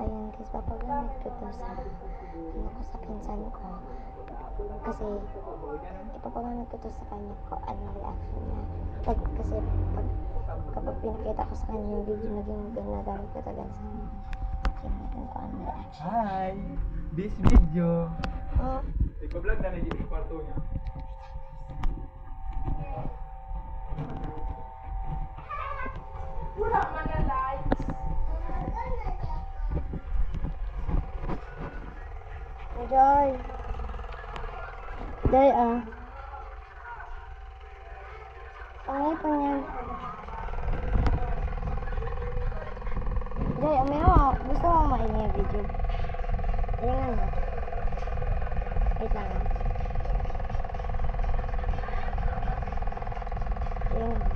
ayun guys, papagamit ko to sa sa pinsan ko. Kasi ipapagamit ko to sa kanya ko reaction niya. Kapag pinakita ko sa kanya yung video, naging ginagamit ko to guys. Kinakita ko reaction. Hi! This video. Oh, Iko-vlog na lagi yung kwarto niya. Wala man na lights. Joy. Joy, pangit pa niyan. Joy, gusto mo maingay yung video? Ayan mo. Wait lang. Ayan mo.